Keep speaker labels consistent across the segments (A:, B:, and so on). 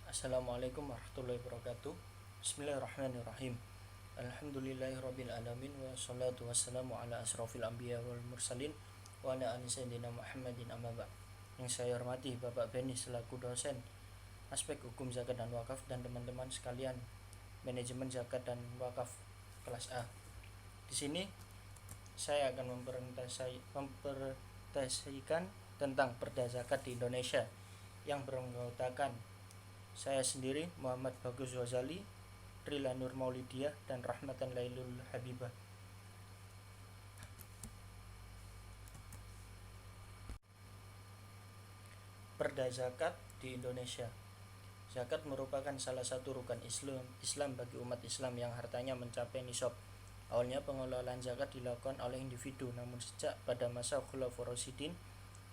A: Assalamualaikum warahmatullahi wabarakatuh. Bismillahirrahmanirrahim. Alhamdulillahirabbil alamin wassalatu wassalamu ala asrofil anbiya wal mursalin wa ala ali sayyidina Muhammadin amma ba'd. Yang saya hormati Bapak Beni selaku dosen aspek hukum zakat dan wakaf dan teman-teman sekalian manajemen zakat dan wakaf kelas A. Di sini saya akan mempresentasikan tentang perda zakat di Indonesia yang beranggotakan saya sendiri, Muhammad Bagus Ghazali, Rila Nur Maulidiyah, dan Rahmatan Lailul Habibah. Perda zakat di Indonesia. Zakat merupakan salah satu rukun Islam bagi umat Islam yang hartanya mencapai nisab. Awalnya pengelolaan zakat dilakukan oleh individu, namun sejak pada masa Khulafaur Rasyidin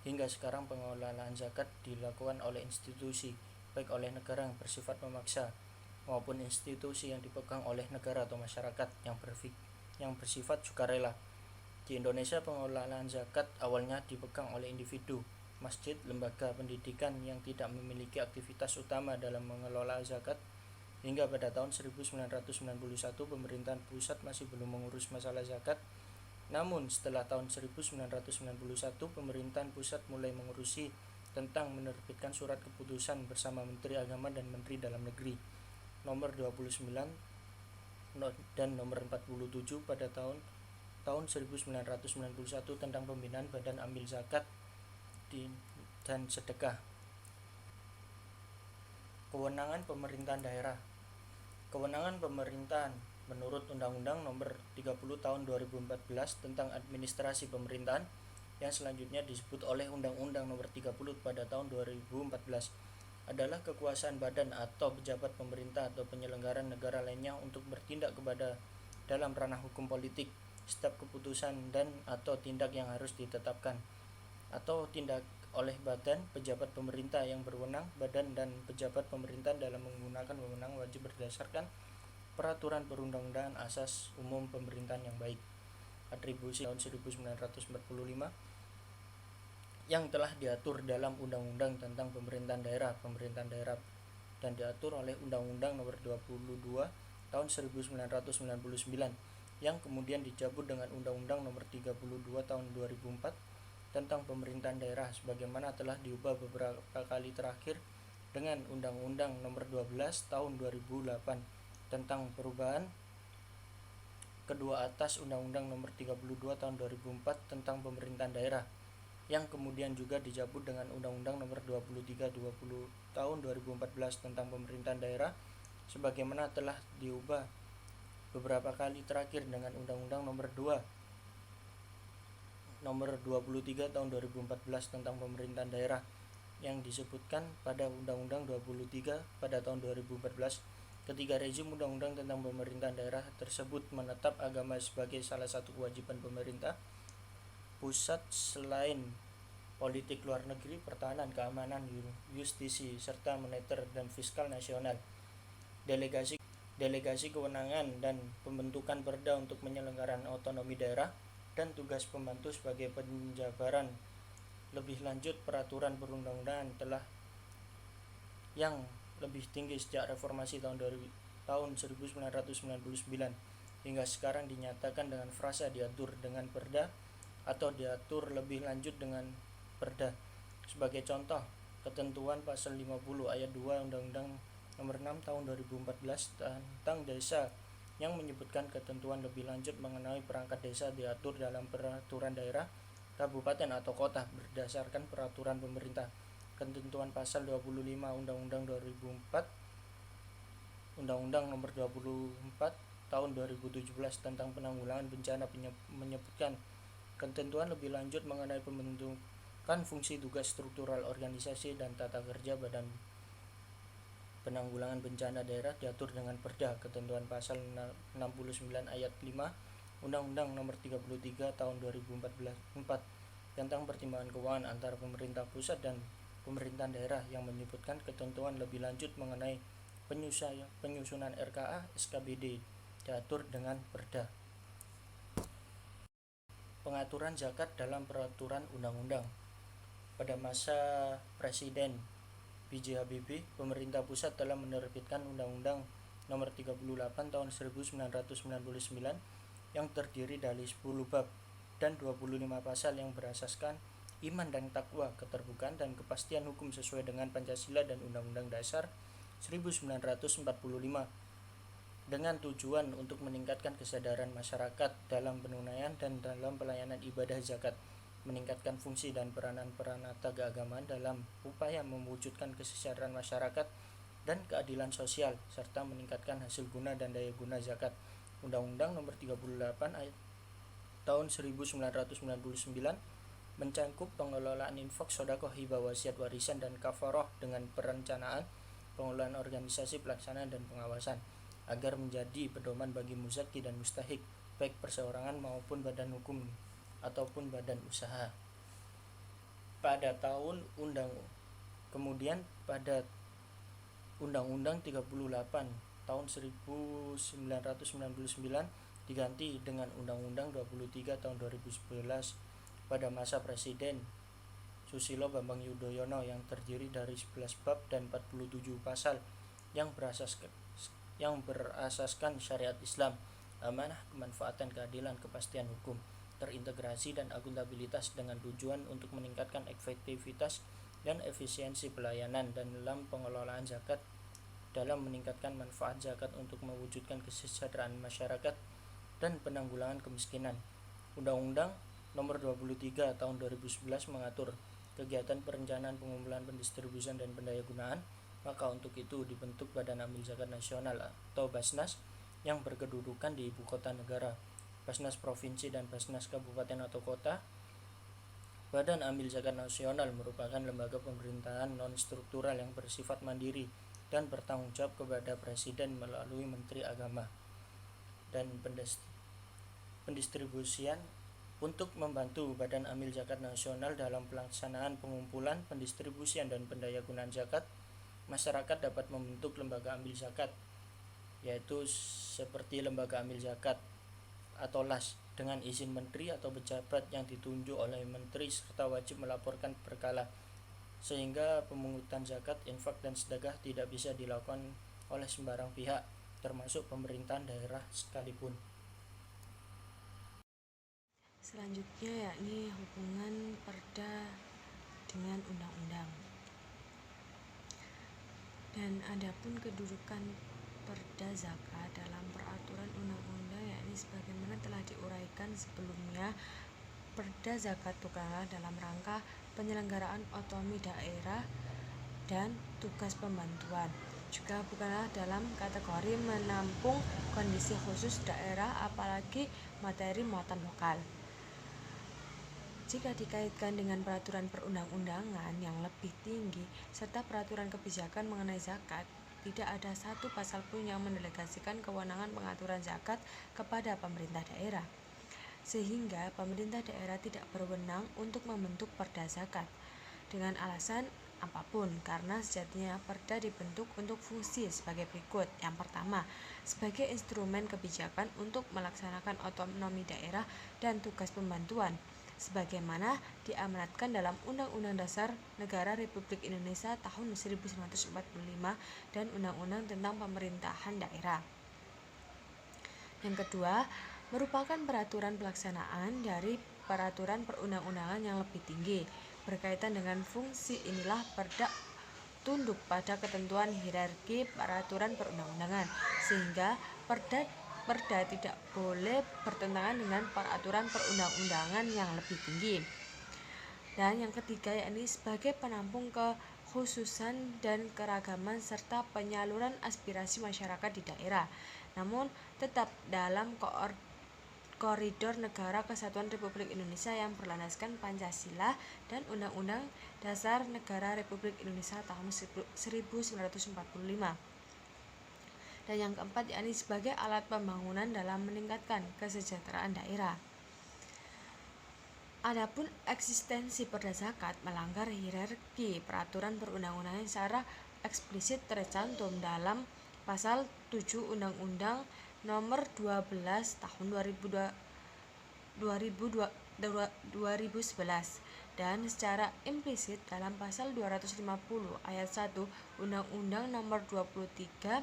A: hingga sekarang pengelolaan zakat dilakukan oleh institusi, baik oleh negara yang bersifat memaksa maupun institusi yang dipegang oleh negara atau masyarakat yang bersifat sukarela. Di Indonesia pengelolaan zakat awalnya dipegang oleh individu, masjid, lembaga pendidikan yang tidak memiliki aktivitas utama dalam mengelola zakat. Hingga pada tahun 1991 pemerintahan pusat masih belum mengurus masalah zakat. Namun setelah tahun 1991 pemerintahan pusat mulai mengurusi tentang menerbitkan surat keputusan bersama Menteri Agama dan Menteri Dalam Negeri nomor 29 dan nomor 47 pada tahun 1991 tentang pembinaan Badan Amil Zakat dan Sedekah. Kewenangan pemerintahan daerah. Kewenangan pemerintahan menurut Undang-Undang Nomor 30 Tahun 2014 tentang Administrasi Pemerintahan yang selanjutnya disebut oleh Undang-Undang Nomor 30 pada tahun 2014 adalah kekuasaan badan atau pejabat pemerintah atau penyelenggaraan negara lainnya untuk bertindak kepada dalam ranah hukum politik setiap keputusan dan atau tindak yang harus ditetapkan atau tindak oleh badan pejabat pemerintah yang berwenang. Badan dan pejabat pemerintah dalam menggunakan wewenang wajib berdasarkan peraturan perundang-undangan asas umum pemerintahan yang baik. Atribusi tahun 1945 yang telah diatur dalam Undang-Undang tentang Pemerintahan Daerah dan diatur oleh Undang-Undang Nomor 22 tahun 1999 yang kemudian dicabut dengan Undang-Undang Nomor 32 tahun 2004 tentang Pemerintahan Daerah sebagaimana telah diubah beberapa kali terakhir dengan Undang-Undang Nomor 12 tahun 2008 tentang perubahan kedua atas Undang-Undang Nomor 32 tahun 2004 tentang Pemerintahan Daerah yang kemudian juga dicabut dengan Undang-Undang Nomor 23 tahun 2014 tentang Pemerintahan Daerah sebagaimana telah diubah beberapa kali terakhir dengan Undang-Undang Nomor 23 tahun 2014 tentang Pemerintahan Daerah yang disebutkan pada Undang-Undang 23 pada tahun 2014. Ketiga rezim undang-undang tentang pemerintahan daerah tersebut menetap agama sebagai salah satu kewajiban pemerintah pusat selain politik luar negeri, pertahanan, keamanan, justisi, serta moneter dan fiskal nasional. Delegasi kewenangan dan pembentukan perda untuk penyelenggaraan otonomi daerah dan tugas pembantu sebagai penjabaran lebih lanjut peraturan perundang-undangan telah yang lebih tinggi sejak reformasi tahun 1999 hingga sekarang dinyatakan dengan frasa diatur dengan perda atau diatur lebih lanjut dengan perda. Sebagai contoh, ketentuan pasal 50 ayat 2 Undang-Undang Nomor 6 tahun 2014 tentang desa yang menyebutkan ketentuan lebih lanjut mengenai perangkat desa diatur dalam peraturan daerah, kabupaten atau kota berdasarkan peraturan pemerintah. Ketentuan pasal 25 Undang-Undang 2004 Undang-Undang Nomor 24 tahun 2017 tentang penanggulangan bencana menyebutkan ketentuan lebih lanjut mengenai pembentukan fungsi tugas struktural organisasi dan tata kerja Badan Penanggulangan Bencana Daerah diatur dengan perda. Ketentuan pasal 69 ayat 5 Undang-Undang Nomor 33 tahun 2004 tentang pertimbangan keuangan antara pemerintah pusat dan pemerintahan daerah yang menyebutkan ketentuan lebih lanjut mengenai penyusunan RKA SKBD diatur dengan perda. Pengaturan zakat dalam peraturan undang-undang. Pada masa Presiden B.J. Habibie, pemerintah pusat telah menerbitkan Undang-Undang Nomor 38 Tahun 1999 yang terdiri dari 10 bab dan 25 pasal yang berasaskan iman dan takwa, keterbukaan dan kepastian hukum sesuai dengan Pancasila dan Undang-Undang Dasar 1945 dengan tujuan untuk meningkatkan kesadaran masyarakat dalam penunaian dan dalam pelayanan ibadah zakat, meningkatkan fungsi dan peranan peranata keagamaan dalam upaya mewujudkan kesejahteraan masyarakat dan keadilan sosial, serta meningkatkan hasil guna dan daya guna zakat. Undang-Undang Nomor 38 Tahun 1999 mencangkup pengelolaan infak, sedekah, hibah, wasiat, warisan, dan kafaroh dengan perencanaan, pengelolaan organisasi, pelaksanaan, dan pengawasan agar menjadi pedoman bagi muzaki dan mustahik, baik perseorangan maupun badan hukum ataupun badan usaha. Pada Undang-Undang 38 tahun 1999 diganti dengan Undang-Undang 23 tahun 2011 pada masa Presiden Susilo Bambang Yudhoyono yang terdiri dari 11 bab dan 47 pasal yang berasaskan syariat Islam, amanah, kemanfaatan, keadilan, kepastian hukum, terintegrasi dan akuntabilitas dengan tujuan untuk meningkatkan efektivitas dan efisiensi pelayanan dan dalam pengelolaan zakat, dalam meningkatkan manfaat zakat untuk mewujudkan kesejahteraan masyarakat dan penanggulangan kemiskinan. Undang-Undang Nomor 23 Tahun 2011 mengatur kegiatan perencanaan, pengumpulan, pendistribusian, dan pendayagunaan. Maka untuk itu dibentuk Badan Amil Zakat Nasional atau Basnas yang berkedudukan di ibu kota negara. Basnas Provinsi dan Basnas Kabupaten atau Kota. Badan Amil Zakat Nasional merupakan lembaga pemerintahan non-struktural yang bersifat mandiri dan bertanggung jawab kepada Presiden melalui Menteri Agama dan pendistribusian. Untuk membantu Badan Amil Zakat Nasional dalam pelaksanaan pengumpulan, pendistribusian, dan pendayagunaan zakat, masyarakat dapat membentuk lembaga amil zakat, yaitu seperti lembaga amil zakat atau LAS dengan izin menteri atau pejabat yang ditunjuk oleh menteri serta wajib melaporkan berkala, sehingga pemungutan zakat, infak, dan sedekah tidak bisa dilakukan oleh sembarang pihak, termasuk pemerintahan daerah sekalipun.
B: Selanjutnya yakni hubungan Perda dengan undang-undang. Dan adapun kedudukan Perda zakat dalam peraturan undang-undang yakni sebagaimana telah diuraikan sebelumnya, Perda zakat bukanlah dalam rangka penyelenggaraan otonomi daerah dan tugas pembantuan, juga bukanlah dalam kategori menampung kondisi khusus daerah apalagi materi muatan lokal. Jika dikaitkan dengan peraturan perundang-undangan yang lebih tinggi serta peraturan kebijakan mengenai zakat, tidak ada satu pasal pun yang mendelegasikan kewenangan pengaturan zakat kepada pemerintah daerah, sehingga pemerintah daerah tidak berwenang untuk membentuk perda zakat dengan alasan apapun, karena sejatinya perda dibentuk untuk fungsi sebagai berikut. Yang pertama, sebagai instrumen kebijakan untuk melaksanakan otonomi daerah dan tugas pembantuan, sebagaimana diamanatkan dalam Undang-Undang Dasar Negara Republik Indonesia tahun 1945 dan Undang-Undang tentang Pemerintahan Daerah. Yang kedua, merupakan peraturan pelaksanaan dari peraturan perundang-undangan yang lebih tinggi. Berkaitan dengan fungsi inilah perda tunduk pada ketentuan hierarki peraturan perundang-undangan, sehingga perda tidak boleh bertentangan dengan peraturan perundang-undangan yang lebih tinggi. Dan yang ketiga yakni sebagai penampung kekhususan dan keragaman serta penyaluran aspirasi masyarakat di daerah, namun tetap dalam koridor Negara Kesatuan Republik Indonesia yang berlandaskan Pancasila dan Undang-Undang Dasar Negara Republik Indonesia tahun 1945. Dan yang keempat yakni sebagai alat pembangunan dalam meningkatkan kesejahteraan daerah. Adapun eksistensi perda zakat melanggar hierarki peraturan perundang-undangan secara eksplisit tercantum dalam pasal 7 Undang-Undang Nomor 12 Tahun 2011 dan secara implisit dalam pasal 250 ayat 1 Undang-Undang Nomor 23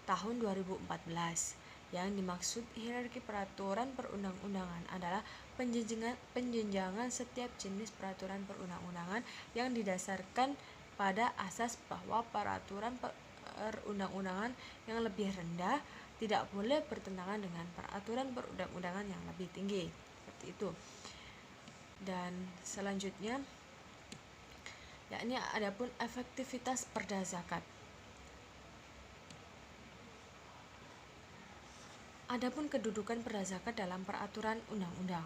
B: Tahun 2014. Yang dimaksud hierarki peraturan perundang-undangan adalah penjenjangan setiap jenis peraturan perundang-undangan yang didasarkan pada asas bahwa peraturan perundang-undangan yang lebih rendah tidak boleh bertentangan dengan peraturan perundang-undangan yang lebih tinggi. Seperti itu. Dan selanjutnya yakni adapun efektivitas perda zakat. Adapun kedudukan perda zakat dalam peraturan undang-undang,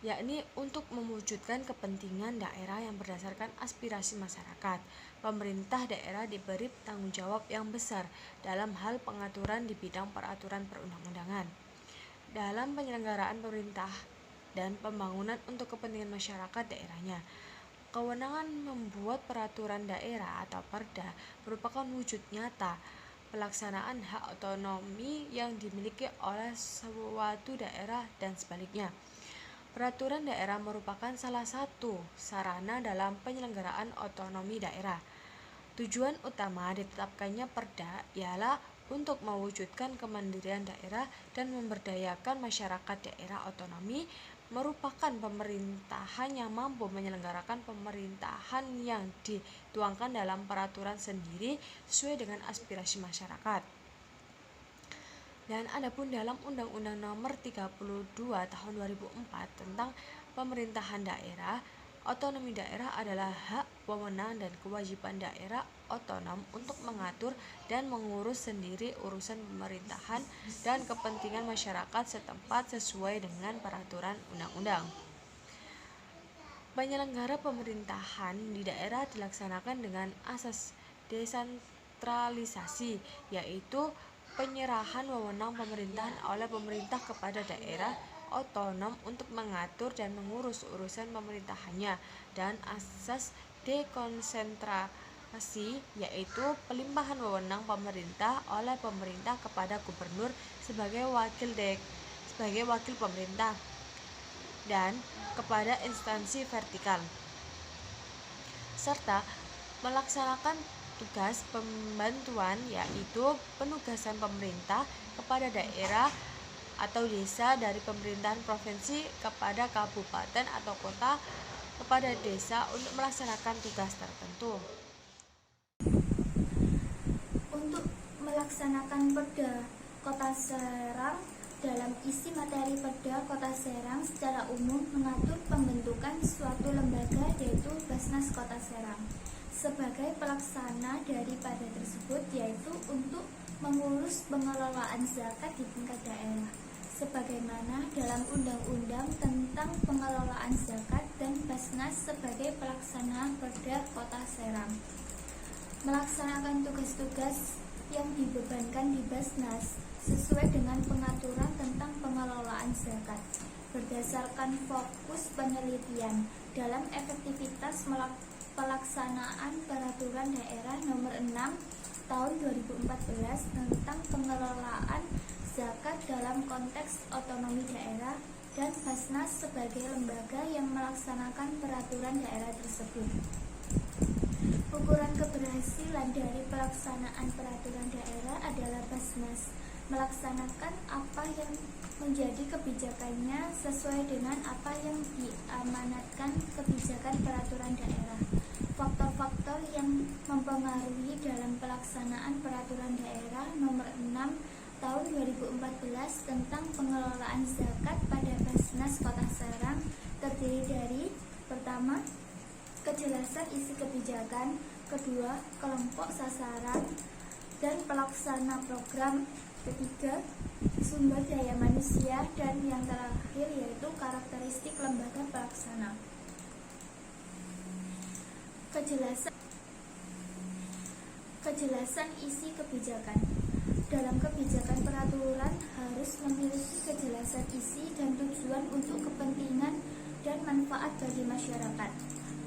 B: yakni untuk mewujudkan kepentingan daerah yang berdasarkan aspirasi masyarakat. Pemerintah daerah diberi tanggung jawab yang besar dalam hal pengaturan di bidang peraturan perundang-undangan. Dalam penyelenggaraan pemerintah dan pembangunan untuk kepentingan masyarakat daerahnya. Kewenangan membuat peraturan daerah atau perda merupakan wujud nyata pelaksanaan hak otonomi yang dimiliki oleh suatu daerah dan sebaliknya. Peraturan daerah merupakan salah satu sarana dalam penyelenggaraan otonomi daerah. Tujuan utama ditetapkannya perda ialah untuk mewujudkan kemandirian daerah dan memberdayakan masyarakat daerah otonomi merupakan pemerintahan yang mampu menyelenggarakan pemerintahan yang dituangkan dalam peraturan sendiri sesuai dengan aspirasi masyarakat. Dan adapun dalam Undang-Undang Nomor 32 Tahun 2004 tentang pemerintahan daerah, otonomi daerah adalah hak, wewenang, dan kewajiban daerah otonom untuk mengatur dan mengurus sendiri urusan pemerintahan dan kepentingan masyarakat setempat sesuai dengan peraturan undang-undang. Penyelenggara pemerintahan di daerah dilaksanakan dengan asas desentralisasi, yaitu penyerahan wewenang pemerintahan oleh pemerintah kepada daerah otonom untuk mengatur dan mengurus urusan pemerintahannya, dan asas dekonsentrasi, yaitu pelimpahan wewenang pemerintah oleh pemerintah kepada gubernur sebagai wakil pemerintah dan kepada instansi vertikal, serta melaksanakan tugas pembantuan, yaitu penugasan pemerintah kepada daerah atau desa dari pemerintahan provinsi kepada kabupaten atau kota kepada desa untuk melaksanakan tugas tertentu.
C: Untuk melaksanakan Perda Kota Serang, dalam isi materi Perda Kota Serang secara umum mengatur pembentukan suatu lembaga, yaitu Basnas Kota Serang sebagai pelaksana daripada tersebut, yaitu untuk mengurus pengelolaan zakat di tingkat daerah sebagaimana dalam Undang-Undang tentang Pengelolaan Zakat, dan Basnas sebagai pelaksana Perda Kota Serang melaksanakan tugas-tugas yang dibebankan di Basnas sesuai dengan pengaturan tentang pengelolaan zakat berdasarkan fokus penelitian dalam efektivitas pelaksanaan Peraturan Daerah Nomor 6 Tahun 2014 tentang pengelolaan zakat dalam konteks otonomi daerah, dan Basnas sebagai lembaga yang melaksanakan peraturan daerah tersebut. Ukuran keberhasilan dari pelaksanaan peraturan daerah adalah Basnas melaksanakan apa yang menjadi kebijakannya sesuai dengan apa yang diamanatkan kebijakan peraturan daerah. Faktor-faktor yang mempengaruhi dalam pelaksanaan Peraturan Daerah Nomor 6 Tahun 2014 tentang pengelolaan zakat pada Basnas Kota Serang terdiri dari: pertama, kejelasan isi kebijakan; kedua, kelompok sasaran dan pelaksana program; ketiga, sumber daya manusia; dan yang terakhir yaitu karakteristik lembaga pelaksana. Kejelasan isi kebijakan. Dalam kebijakan peraturan harus memiliki kejelasan isi dan tujuan untuk kepentingan dan manfaat bagi masyarakat.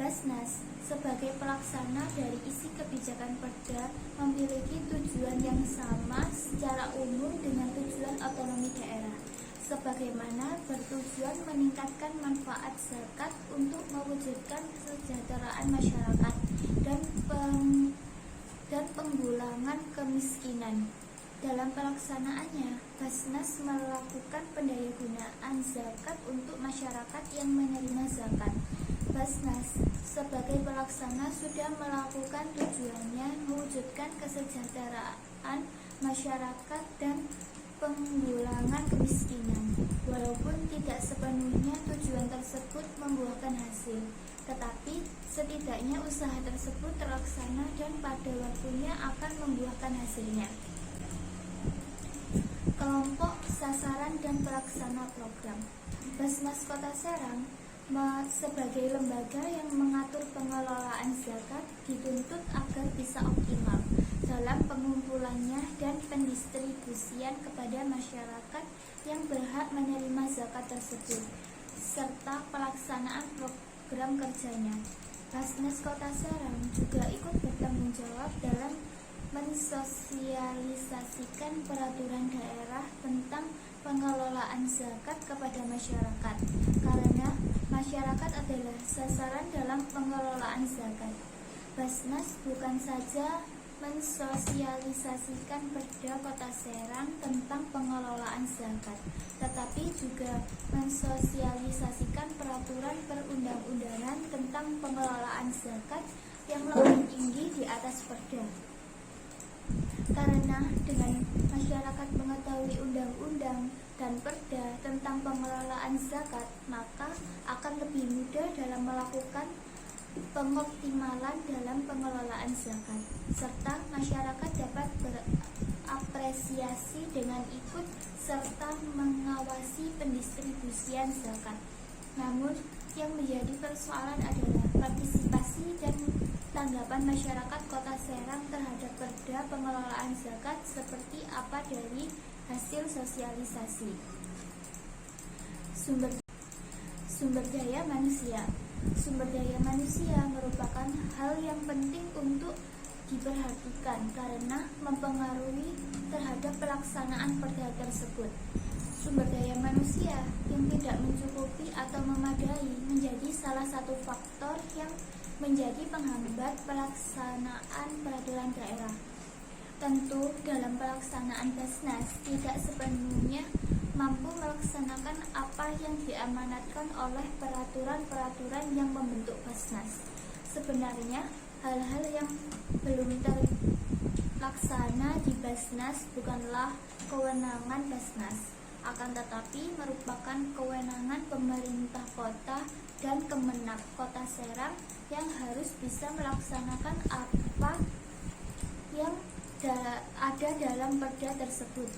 C: Basnas sebagai pelaksana dari isi kebijakan perda memiliki tujuan yang sama secara umum dengan tujuan otonomi daerah, sebagaimana bertujuan meningkatkan manfaat zakat untuk mewujudkan kesejahteraan masyarakat dan penggulangan kemiskinan. Dalam pelaksanaannya, Basnas melakukan pendayagunaan zakat untuk masyarakat yang menerima zakat. Basnas sebagai pelaksana sudah melakukan tujuannya mewujudkan kesejahteraan masyarakat dan penggulangan kemiskinan. Walaupun tidak sepenuhnya tujuan tersebut membuahkan hasil, tetapi setidaknya usaha tersebut terlaksana dan pada waktunya akan membuahkan hasilnya. Kelompok sasaran dan pelaksana program. Basnas Kota Serang sebagai lembaga yang mengatur pengelolaan zakat dituntut agar bisa optimal dalam pengumpulannya dan pendistribusian kepada masyarakat yang berhak menerima zakat tersebut, serta pelaksanaan program kerjanya. Basnas Kota Serang juga ikut bertanggung jawab dalam mensosialisasikan peraturan daerah tentang pengelolaan zakat kepada masyarakat, karena masyarakat adalah sasaran dalam pengelolaan zakat. Basnas bukan saja mensosialisasikan Perda Kota Serang tentang pengelolaan zakat, tetapi juga mensosialisasikan peraturan perundang-undangan tentang pengelolaan zakat yang lebih tinggi di atas Perda. Karena dengan masyarakat mengetahui undang-undang dan perda tentang pengelolaan zakat, maka akan lebih mudah dalam melakukan pengoptimalan dalam pengelolaan zakat, serta masyarakat dapat berapresiasi dengan ikut serta mengawasi pendistribusian zakat. Namun, yang menjadi persoalan adalah partisipasi dan tanggapan masyarakat Kota Serang terhadap perda pengelolaan zakat seperti apa dari hasil sosialisasi. Sumber daya manusia. Sumber daya manusia merupakan hal yang penting untuk diperhatikan karena mempengaruhi terhadap pelaksanaan perda tersebut. Sumber daya manusia yang tidak mencukupi atau memadai menjadi salah satu faktor yang menjadi penghambat pelaksanaan peraturan daerah. Tentu dalam pelaksanaan Basnas tidak sepenuhnya mampu melaksanakan apa yang diamanatkan oleh peraturan-peraturan yang membentuk Basnas. Sebenarnya hal-hal yang belum terlaksana di Basnas bukanlah kewenangan Basnas, akan tetapi merupakan kewenangan pemerintah kota dan Kemenag Kota Serang yang harus bisa melaksanakan apa yang ada dalam perda tersebut.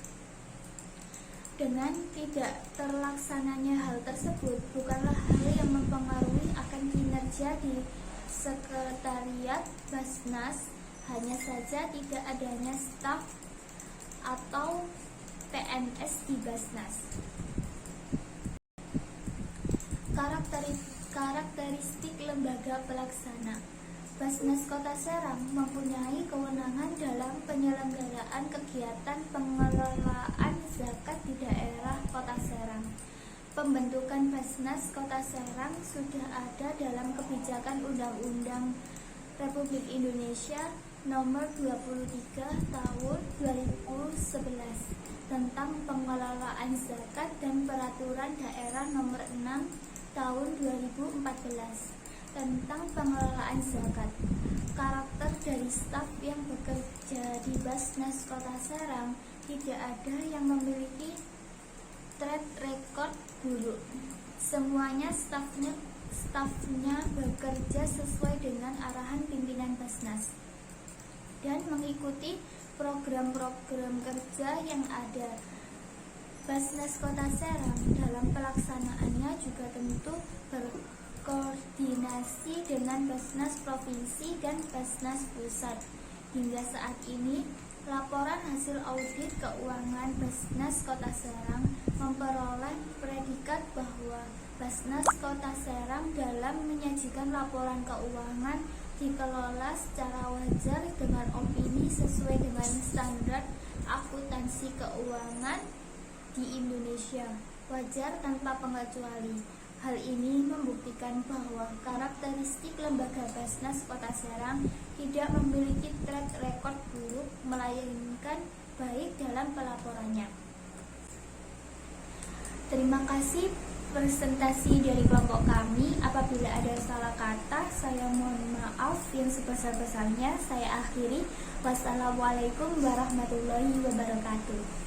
C: Dengan tidak terlaksananya hal tersebut bukanlah hal yang mempengaruhi akan kinerja di sekretariat Basnas, hanya saja tidak adanya staf atau PNS di Basnas. Karakteristik lembaga pelaksana. Basnas Kota Serang mempunyai kewenangan dalam penyelenggaraan kegiatan pengelolaan zakat di daerah Kota Serang. Pembentukan Basnas Kota Serang sudah ada dalam kebijakan Undang-Undang Republik Indonesia Nomor 23 Tahun 2011 tentang pengelolaan zakat dan Peraturan Daerah Nomor 6 Tahun 2014 tentang pengelolaan zakat. Karakter dari staf yang bekerja di Basnas Kota Serang tidak ada yang memiliki track record buruk. Semuanya stafnya bekerja sesuai dengan arahan pimpinan Basnas dan mengikuti program-program kerja yang ada. Basnas Kota Serang dalam pelaksanaannya juga tentu berkoordinasi dengan Basnas Provinsi dan Basnas Pusat. Hingga saat ini, laporan hasil audit keuangan Basnas Kota Serang memperoleh predikat bahwa Basnas Kota Serang dalam menyajikan laporan keuangan dikelola secara wajar dengan opini sesuai dengan standar akuntansi keuangan di Indonesia. wajar tanpa pengecuali. Hal ini membuktikan bahwa karakteristik lembaga Basnas Kota Serang tidak memiliki track record buruk, melainkan baik dalam pelaporannya. Terima kasih presentasi dari kelompok kami. Apabila ada salah kata, saya mohon maaf yang sebesar-besarnya. Saya akhiri. Wassalamualaikum warahmatullahi wabarakatuh.